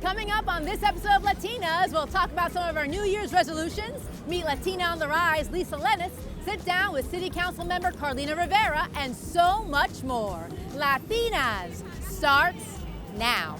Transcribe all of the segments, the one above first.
Coming up on this episode of Latinas, we'll talk about some of our New Year's resolutions, meet Latina on the Rise, Lisa Lennis, sit down with City Council member Carlina Rivera, and so much more. Latinas starts now.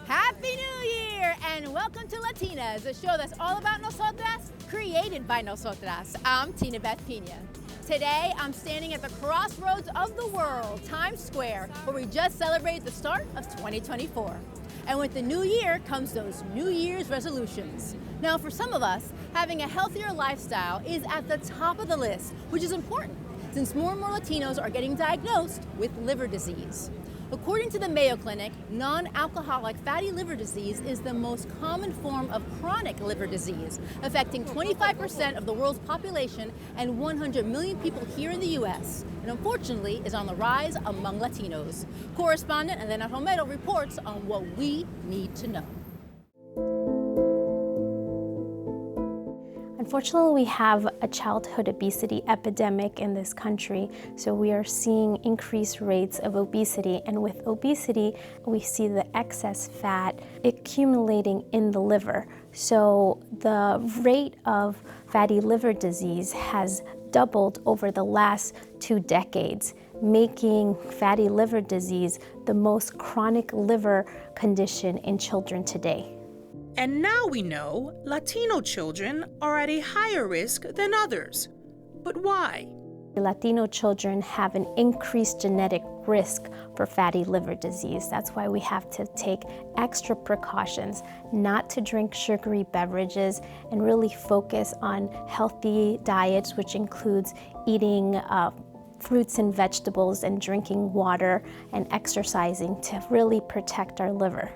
Happy New Year and welcome to Latinas, a show that's all about nosotras, created by nosotras. I'm Tina Beth Pina. Today, I'm standing at the crossroads of the world, Times Square, where we just celebrated the start of 2024. And with the new year comes those New Year's resolutions. Now, for some of us, having a healthier lifestyle is at the top of the list, which is important since more and more Latinos are getting diagnosed with liver disease. According to the Mayo Clinic, non-alcoholic fatty liver disease is the most common form of chronic liver disease, affecting 25% of the world's population and 100 million people here in the U.S., and unfortunately is on the rise among Latinos. Correspondent Elena Romero reports on what we need to know. Unfortunately, we have a childhood obesity epidemic in this country, so we are seeing increased rates of obesity, and with obesity, we see the excess fat accumulating in the liver. So the rate of fatty liver disease has doubled over the last 2 decades, making fatty liver disease the most chronic liver condition in children today. And now we know Latino children are at a higher risk than others. But why? Latino children have an increased genetic risk for fatty liver disease. That's why we have to take extra precautions not to drink sugary beverages and really focus on healthy diets, which includes eating fruits and vegetables and drinking water and exercising to really protect our liver.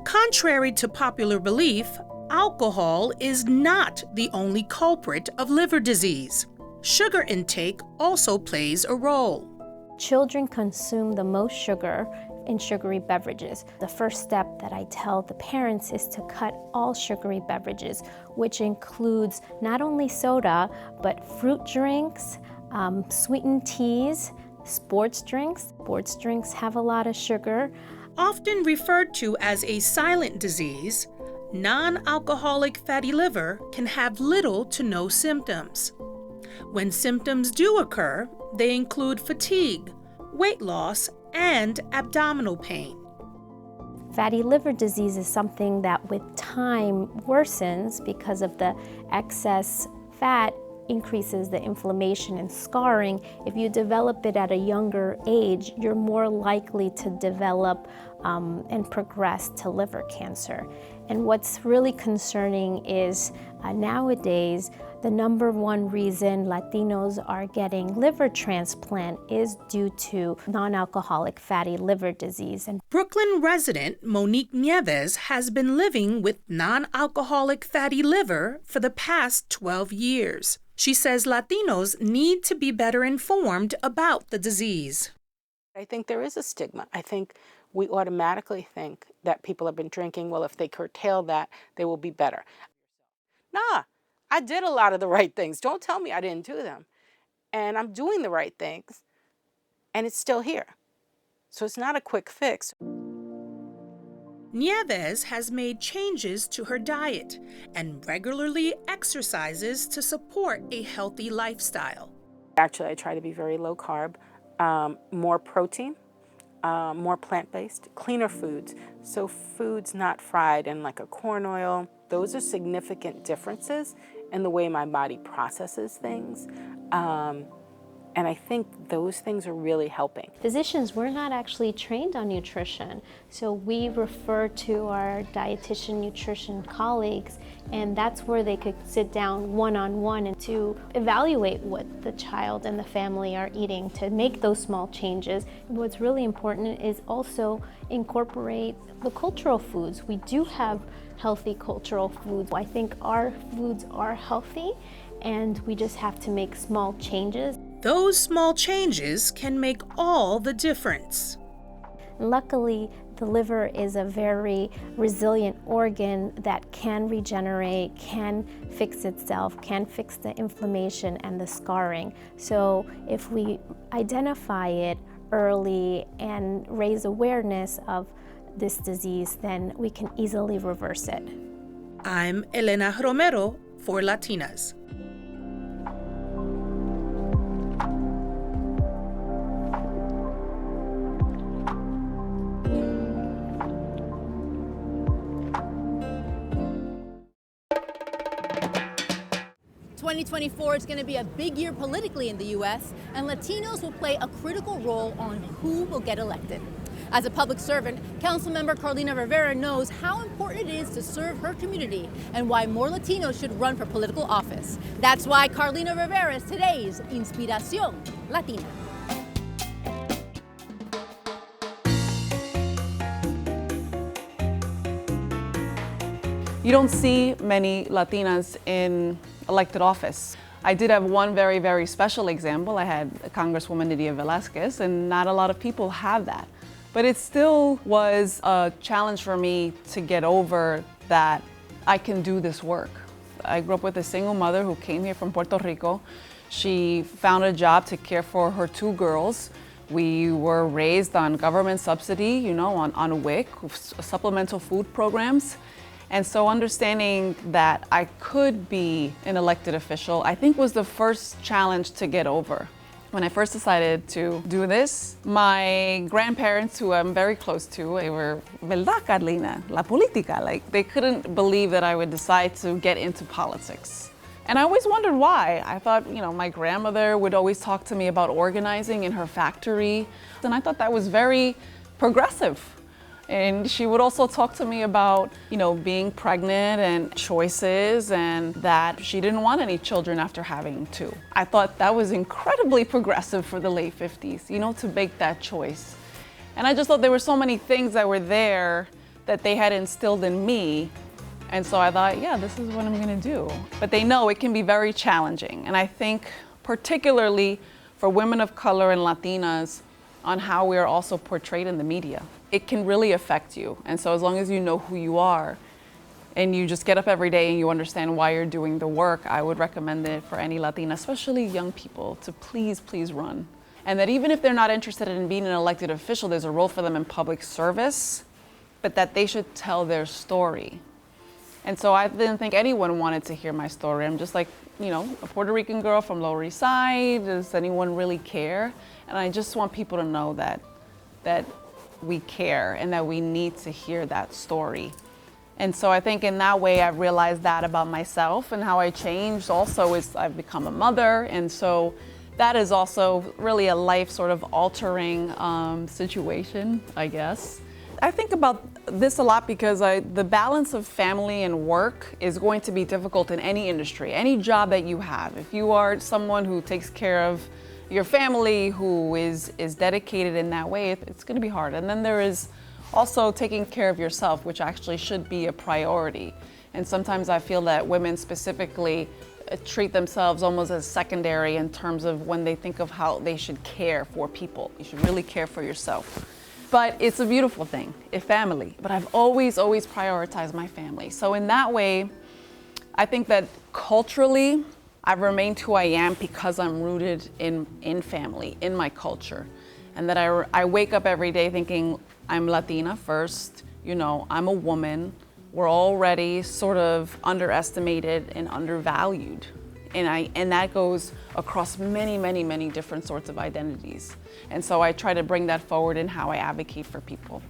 Contrary to popular belief, alcohol is not the only culprit of liver disease. Sugar intake also plays a role. Children consume the most sugar in sugary beverages. The first step that I tell the parents is to cut all sugary beverages, which includes not only soda, but fruit drinks, sweetened teas, sports drinks. Sports drinks have a lot of sugar. Often referred to as a silent disease, non-alcoholic fatty liver can have little to no symptoms. When symptoms do occur, they include fatigue, weight loss, and abdominal pain. Fatty liver disease is something that with time worsens because of the excess fat increases the inflammation and scarring. If you develop it at a younger age, you're more likely to develop and progress to liver cancer. And what's really concerning is nowadays, the number one reason Latinos are getting liver transplant is due to non-alcoholic fatty liver disease. And Brooklyn resident Monique Nieves has been living with non-alcoholic fatty liver for the past 12 years. She says Latinos need to be better informed about the disease. I think there is a stigma. I think we automatically think that people have been drinking, well, if they curtail that, they will be better. Nah, I did a lot of the right things. Don't tell me I didn't do them. And I'm doing the right things, and it's still here. So it's not a quick fix. Nieves has made changes to her diet and regularly exercises to support a healthy lifestyle. Actually, I try to be very low carb, more protein, more plant-based, cleaner foods. So foods not fried in like a corn oil. Those are significant differences in the way my body processes things. And I think those things are really helping. physicians, we're not actually trained on nutrition. So we refer to our dietitian nutrition colleagues, and that's where they could sit down one-on-one and to evaluate what the child and the family are eating to make those small changes. What's really important is also incorporate the cultural foods. We do have healthy cultural foods. I think our foods are healthy, and we just have to make small changes. Those small changes can make all the difference. Luckily, The liver is a very resilient organ that can regenerate, can fix itself, can fix the inflammation and the scarring. So if we identify it early and raise awareness of this disease, then we can easily reverse it. I'm Elena Romero for Latinas. Twenty 2024 is going to be a big year politically in the U.S., and Latinos will play a critical role on who will get elected. As a public servant, Councilmember Carlina Rivera knows how important it is to serve her community and why more Latinos should run for political office. That's why Carlina Rivera is today's Inspiración Latina. You don't see many Latinas in elected office. I did have one very, very special example. I had Congresswoman Nydia Velázquez, and not a lot of people have that. But it still was a challenge for me to get over that I can do this work. I grew up with a single mother who came here from Puerto Rico. She found a job to care for her 2 girls. We were raised on government subsidy, on WIC, supplemental food programs. And so understanding that I could be an elected official, I think was the first challenge to get over. When I first decided to do this, my grandparents, who I'm very close to, they were, ¿verdad, Carlina? La política. Like, they couldn't believe that I would decide to get into politics. And I always wondered why. I thought, my grandmother would always talk to me about organizing in her factory. And I thought that was very progressive. And she would also talk to me about, being pregnant and choices, and that she didn't want any children after having 2. I thought that was incredibly progressive for the late 50s, to make that choice. And I just thought there were so many things that were there that they had instilled in me. And so I thought, yeah, this is what I'm gonna do. But they know it can be very challenging. And I think particularly for women of color and Latinas, on how we are also portrayed in the media. It can really affect you. And so as long as you know who you are and you just get up every day and you understand why you're doing the work, I would recommend it for any Latina, especially young people, to please, please run. And that even if they're not interested in being an elected official, there's a role for them in public service, but that they should tell their story. And so I didn't think anyone wanted to hear my story. I'm just like, a Puerto Rican girl from Lower East Side. Does anyone really care? And I just want people to know that we care and that we need to hear that story. And so I think in that way I've realized that about myself, and how I changed also is I've become a mother. And so that is also really a life sort of altering situation, I guess. I think about this a lot because the balance of family and work is going to be difficult in any industry, any job that you have. If you are someone who takes care of your family, who is dedicated in that way, it's going to be hard. And then there is also taking care of yourself, which actually should be a priority. And sometimes I feel that women specifically treat themselves almost as secondary in terms of when they think of how they should care for people. You should really care for yourself. But it's a beautiful thing, a family. But I've always prioritized my family. So in that way, I think that culturally, I've remained who I am because I'm rooted in family, in my culture. And that I wake up every day thinking I'm Latina first, I'm a woman. We're already sort of underestimated and undervalued. And that goes across many different sorts of identities. And so I try to bring that forward in how I advocate for people.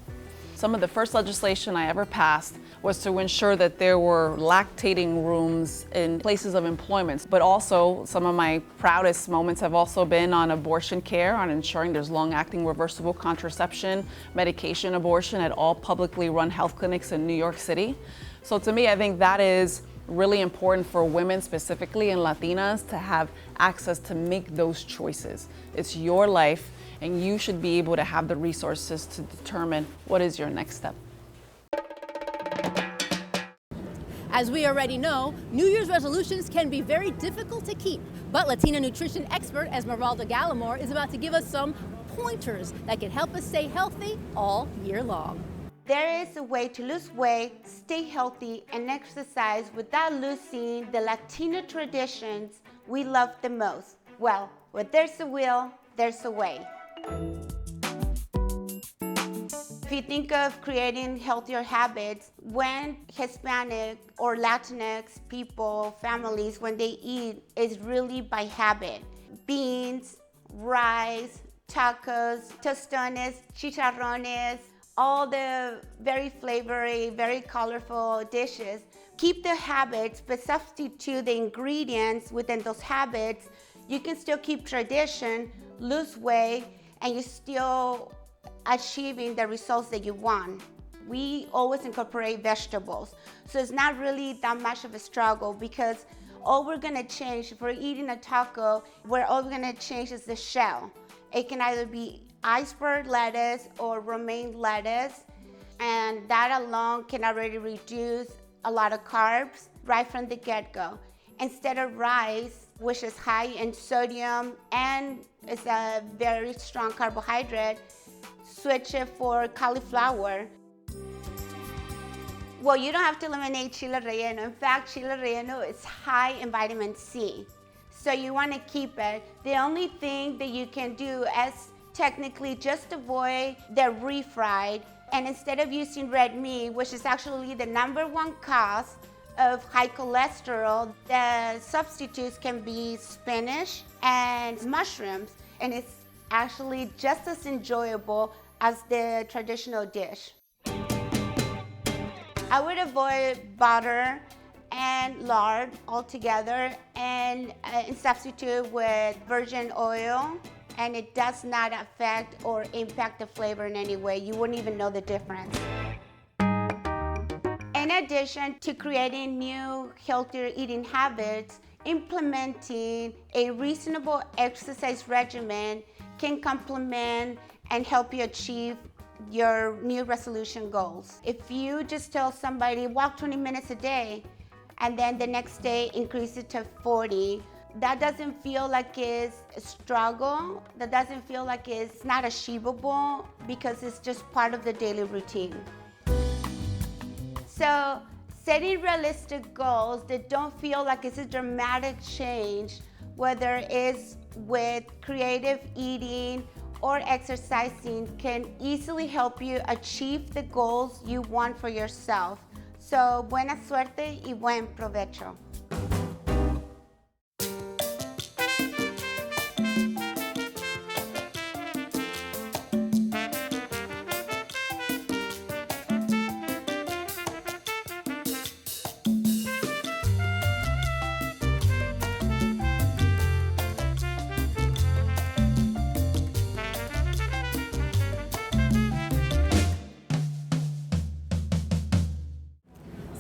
Some of the first legislation I ever passed was to ensure that there were lactating rooms in places of employment, but also some of my proudest moments have also been on abortion care, on ensuring there's long-acting reversible contraception, medication abortion at all publicly run health clinics in New York City. So to me, I think that is really important for women specifically and Latinas to have access to make those choices. It's your life, and you should be able to have the resources to determine what is your next step. As we already know, New Year's resolutions can be very difficult to keep, but Latina nutrition expert Esmeralda Gallimore is about to give us some pointers that can help us stay healthy all year long. There is a way to lose weight, stay healthy, and exercise without losing the Latino traditions we love the most. Well, where there's a will, there's a way. If you think of creating healthier habits, when Hispanic or Latinx people, families, when they eat, is really by habit. Beans, rice, tacos, tostones, chicharrones, all the very flavory, very colorful dishes. Keep the habits, but substitute the ingredients within those habits. You can still keep tradition, lose weight, and you're still achieving the results that you want. We always incorporate vegetables, so it's not really that much of a struggle, because all we're gonna change, if we're eating a taco, all we're gonna change is the shell. It can either be iceberg lettuce or romaine lettuce, and that alone can already reduce a lot of carbs right from the get-go. Instead of rice, which is high in sodium and is a very strong carbohydrate, switch it for cauliflower. Well, you don't have to eliminate chile relleno. In fact, chile relleno is high in vitamin C, so you want to keep it. The only thing that you can do is technically just avoid the refried, and instead of using red meat, which is actually the #1 cause of high cholesterol, the substitutes can be spinach and mushrooms, and it's actually just as enjoyable as the traditional dish. I would avoid butter and lard altogether, and substitute with virgin oil, and it does not affect or impact the flavor in any way. You wouldn't even know the difference. In addition to creating new, healthier eating habits, implementing a reasonable exercise regimen can complement and help you achieve your New Resolution goals. If you just tell somebody, walk 20 minutes a day, and then the next day increase it to 40, that doesn't feel like it's a struggle. That doesn't feel like it's not achievable, because it's just part of the daily routine. So setting realistic goals that don't feel like it's a dramatic change, whether it's with creative eating or exercising, can easily help you achieve the goals you want for yourself. So buena suerte y buen provecho.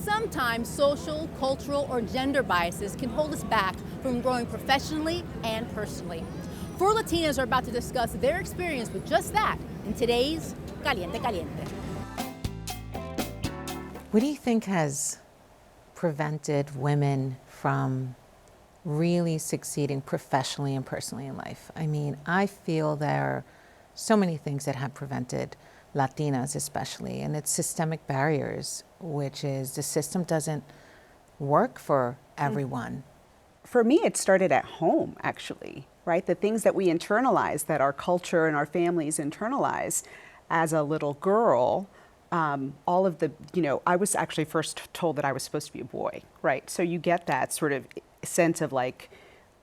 Sometimes social, cultural, or gender biases can hold us back from growing professionally and personally. Four Latinas are about to discuss their experience with just that in today's Caliente Caliente. What do you think has prevented women from really succeeding professionally and personally in life? I mean, I feel there are so many things that have prevented Latinas especially, and it's systemic barriers, which is the system doesn't work for everyone. For me, it started at home, actually, right? The things that we internalize, that our culture and our families internalize as a little girl, all of the, I was actually first told that I was supposed to be a boy, right? So you get that sort of sense of like,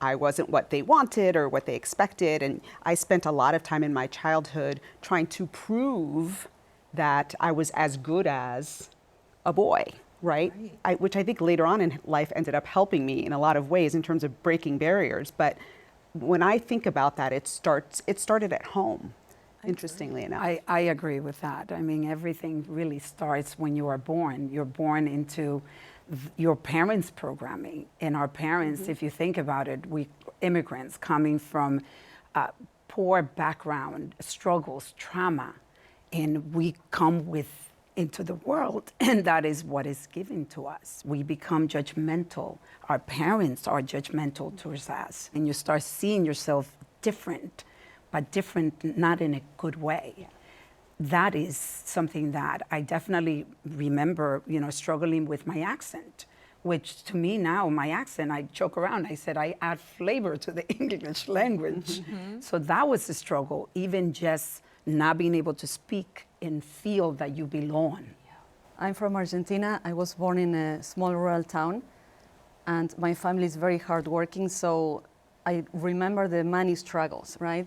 I wasn't what they wanted or what they expected. And I spent a lot of time in my childhood trying to prove that I was as good as a boy, right? Which I think later on in life ended up helping me in a lot of ways in terms of breaking barriers. But when I think about that, it started at home, interestingly enough. I agree with that. I mean, everything really starts when you are born. You're born into your parents' programming. And our parents, if you think about it, we immigrants coming from poor background, struggles, trauma, and we come into the world, and that is what is given to us. We become judgmental. Our parents are judgmental towards us, and you start seeing yourself different, but different not in a good way. that is something that I definitely remember, struggling with my accent, which to me now, my accent, I joke around, I said I add flavor to the English language. So that was the struggle, even just not being able to speak and feel that you belong. I'm from Argentina. I was born in a small rural town, and my family is very hardworking, so I remember the money struggles, right?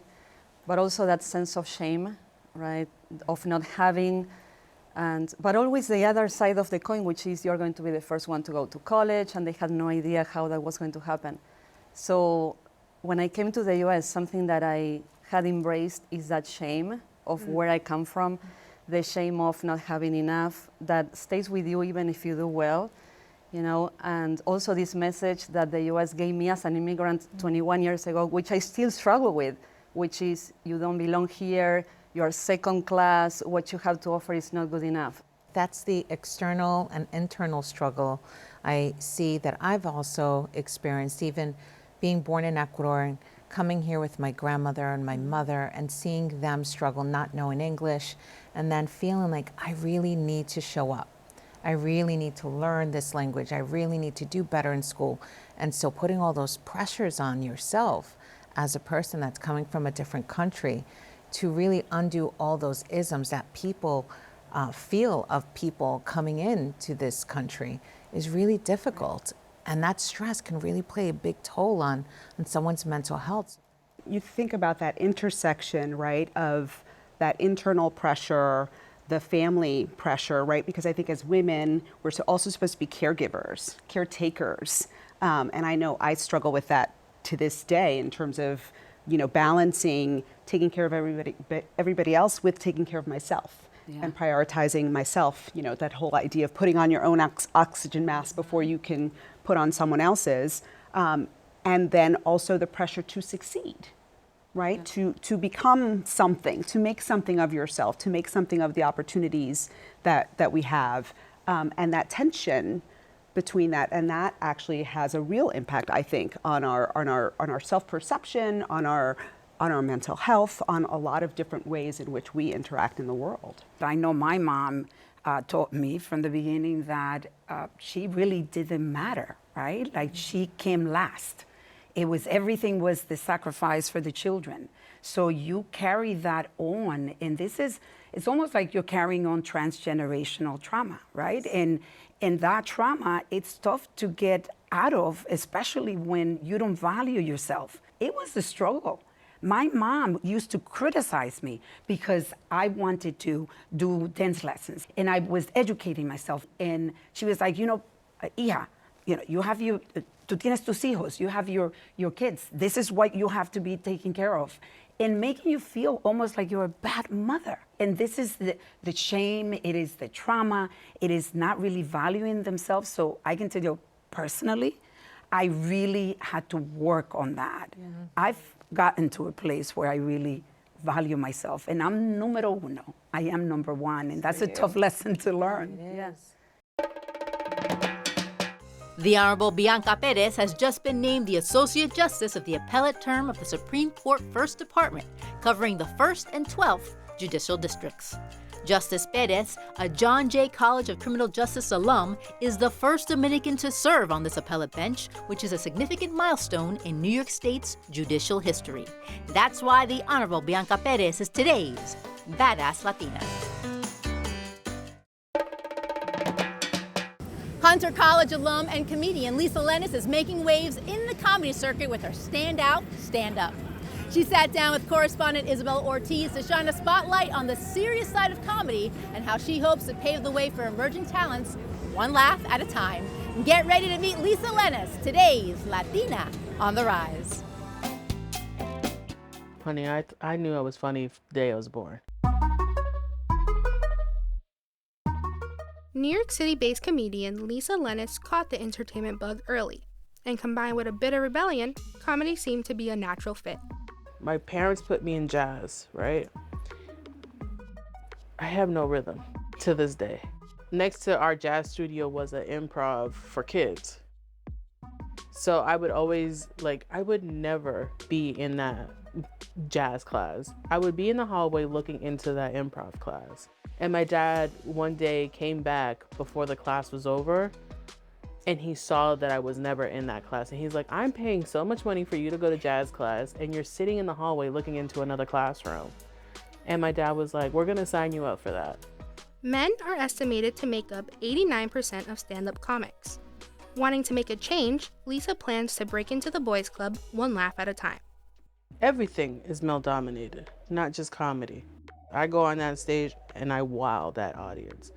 But also that sense of shame, right, of not having, but always the other side of the coin, which is you're going to be the first one to go to college, and they had no idea how that was going to happen. So when I came to the US, something that I had embraced is that shame of where I come from, the shame of not having enough, that stays with you even if you do well, and also this message that the US gave me as an immigrant 21 years ago, which I still struggle with, which is you don't belong here, you're second class, what you have to offer is not good enough. That's the external and internal struggle I see that I've also experienced, even being born in Ecuador and coming here with my grandmother and my mother and seeing them struggle not knowing English, and then feeling like I really need to show up. I really need to learn this language. I really need to do better in school. And so putting all those pressures on yourself as a person that's coming from a different country to really undo all those isms that people feel of people coming into this country is really difficult. And that stress can really play a big toll on someone's mental health. You think about that intersection, right, of that internal pressure, the family pressure, right? Because I think as women, we're also supposed to be caregivers, caretakers. And I know I struggle with that to this day in terms of, balancing taking care of everybody else with taking care of myself. Yeah. And prioritizing myself, that whole idea of putting on your own oxygen mask before you can put on someone else's. And then also the pressure to succeed, right? Yeah. To become something, to make something of yourself, to make something of the opportunities that we have. And that tension between that, and that actually has a real impact, I think, on our self-perception, on our mental health, on a lot of different ways in which we interact in the world. I know my mom taught me from the beginning that she really didn't matter, right? Like she came last. Everything was the sacrifice for the children. So you carry that on, and it's almost like you're carrying on transgenerational trauma, right? And that trauma, it's tough to get out of, especially when you don't value yourself. It was a struggle. My mom used to criticize me because I wanted to do dance lessons and I was educating myself. And she was like, hija, you have tú tienes tus hijos, you have your kids. This is what you have to be taking care of. And making you feel almost like you're a bad mother. And this is the shame, it is the trauma, it is not really valuing themselves. So I can tell you personally, I really had to work on that. Yeah. I've gotten to a place where I really value myself. And I'm numero uno. I am number one. And that's a tough lesson to learn. Yes. The Honorable Bianca Perez has just been named the Associate Justice of the Appellate Term of the Supreme Court First Department, covering the 1st and 12th Judicial Districts. Justice Perez, a John Jay College of Criminal Justice alum, is the first Dominican to serve on this appellate bench, which is a significant milestone in New York State's judicial history. That's why the Honorable Bianca Perez is today's Badass Latina. Hunter College alum and comedian Lisa Lennis is making waves in the comedy circuit with her Stand Out, Stand Up. She sat down with correspondent Isabel Ortiz to shine a spotlight on the serious side of comedy and how she hopes to pave the way for emerging talents, one laugh at a time. Get ready to meet Lisa Lennis, today's Latina on the Rise. Honey, I knew I was funny the day I was born. New York City-based comedian Lisa Lennis caught the entertainment bug early, and combined with a bit of rebellion, comedy seemed to be a natural fit. My parents put me in jazz, right? I have no rhythm to this day. Next to our jazz studio was an improv for kids. So I would always, I would never be in that jazz class. I would be in the hallway looking into that improv class. And my dad one day came back before the class was over, and he saw that I was never in that class. And he's like, I'm paying so much money for you to go to jazz class, and you're sitting in the hallway looking into another classroom. And my dad was like, we're gonna sign you up for that. Men are estimated to make up 89% of stand-up comics. Wanting to make a change, Lisa plans to break into the boys club one laugh at a time. Everything is male-dominated, not just comedy. I go on that stage and I wow that audience.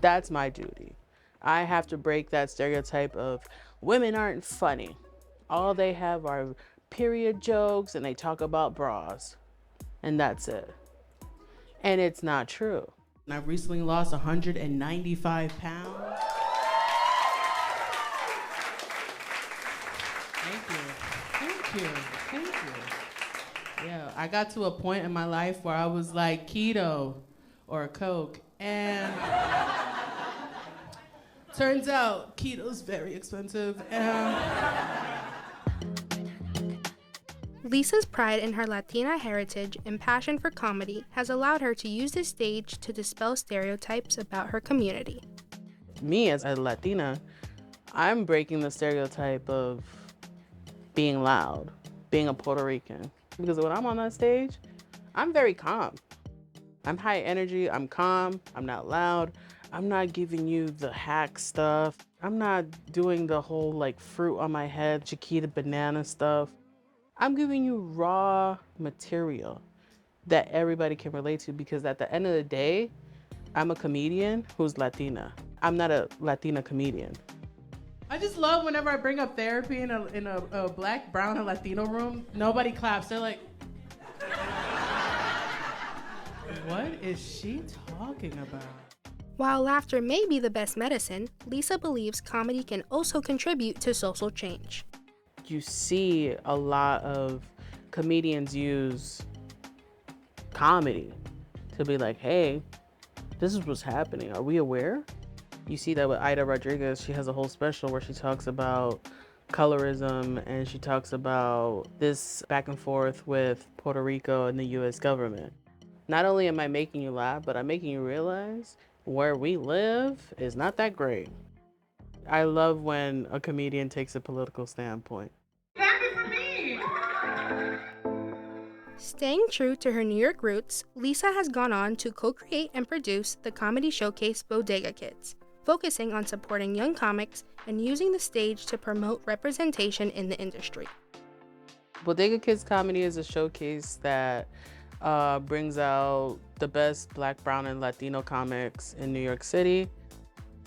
That's my duty. I have to break that stereotype of women aren't funny. All they have are period jokes and they talk about bras. And that's it. And it's not true. I've recently lost 195 pounds. Thank you. Yeah, I got to a point in my life where I was like keto or Coke, and turns out keto's very expensive. Lisa's pride in her Latina heritage and passion for comedy has allowed her to use this stage to dispel stereotypes about her community. Me as a Latina, I'm breaking the stereotype of being loud, being a Puerto Rican. Because when I'm on that stage, I'm very calm. I'm high energy, I'm calm, I'm not loud. I'm not giving you the hack stuff. I'm not doing the whole like fruit on my head, Chiquita banana stuff. I'm giving you raw material that everybody can relate to, because at the end of the day, I'm a comedian who's Latina. I'm not a Latina comedian. I just love whenever I bring up therapy in a black, brown, and Latino room, nobody claps. They're like, what is she talking about? While laughter may be the best medicine, Lisa believes comedy can also contribute to social change. You see a lot of comedians use comedy to be like, hey, this is what's happening. Are we aware? You see that with Ida Rodriguez. She has a whole special where she talks about colorism and she talks about this back and forth with Puerto Rico and the US government. Not only am I making you laugh, but I'm making you realize where we live is not that great. I love when a comedian takes a political standpoint. Staying true to her New York roots, Lisa has gone on to co-create and produce the comedy showcase Bodega Kids, focusing on supporting young comics and using the stage to promote representation in the industry. Bodega Kids Comedy is a showcase that brings out the best Black, Brown, and Latino comics in New York City.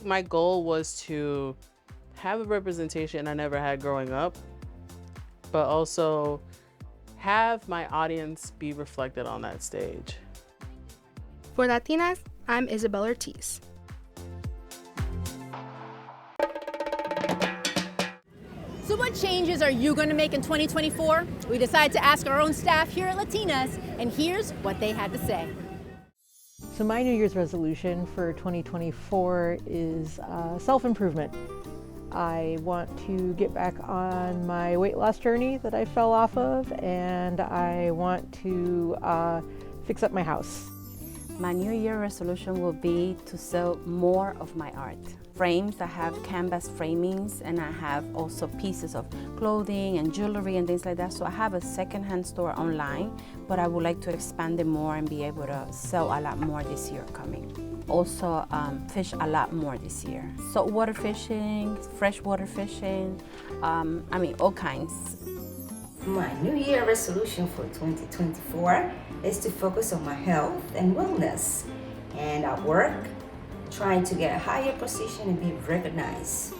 My goal was to have a representation I never had growing up, but also have my audience be reflected on that stage. For Latinas, I'm Isabel Ortiz. So what changes are you going to make in 2024? We decided to ask our own staff here at Latinas, and here's what they had to say. So my New Year's resolution for 2024 is self-improvement. I want to get back on my weight loss journey that I fell off of, and I want to fix up my house. My New Year resolution will be to sell more of my art. Frames, I have canvas framings, and I have also pieces of clothing and jewelry and things like that. So I have a secondhand store online, but I would like to expand it more and be able to sell a lot more this year coming. Also fish a lot more this year. Saltwater fishing, freshwater fishing, all kinds. My New Year resolution for 2024 is to focus on my health and wellness, and at work, trying to get a higher position and be recognized.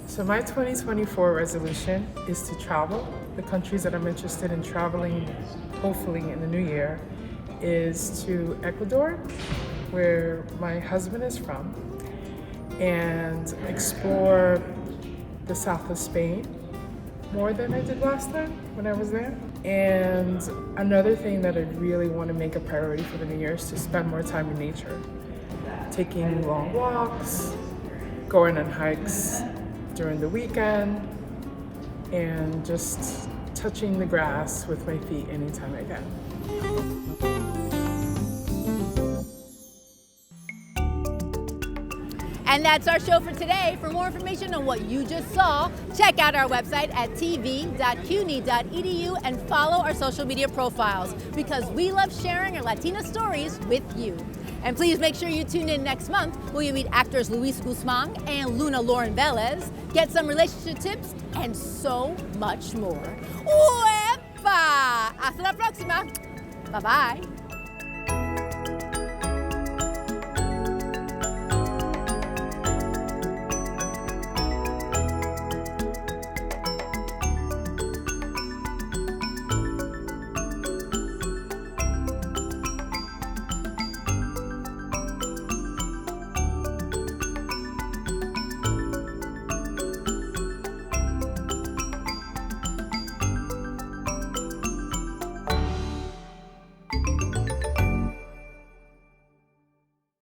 So my 2024 resolution is to travel. The countries that I'm interested in traveling, hopefully in the new year, is to Ecuador, where my husband is from, and explore the south of Spain more than I did last time when I was there. And another thing that I really want to make a priority for the new year is to spend more time in nature. Taking long walks, going on hikes during the weekend, and just touching the grass with my feet anytime I can. And that's our show for today. For more information on what you just saw, check out our website at tv.cuny.edu and follow our social media profiles because we love sharing our Latina stories with you. And please make sure you tune in next month where you meet actors Luis Guzman and Luna Lauren Velez, get some relationship tips, and so much more. ¡Uepa! Hasta la próxima. Bye-bye.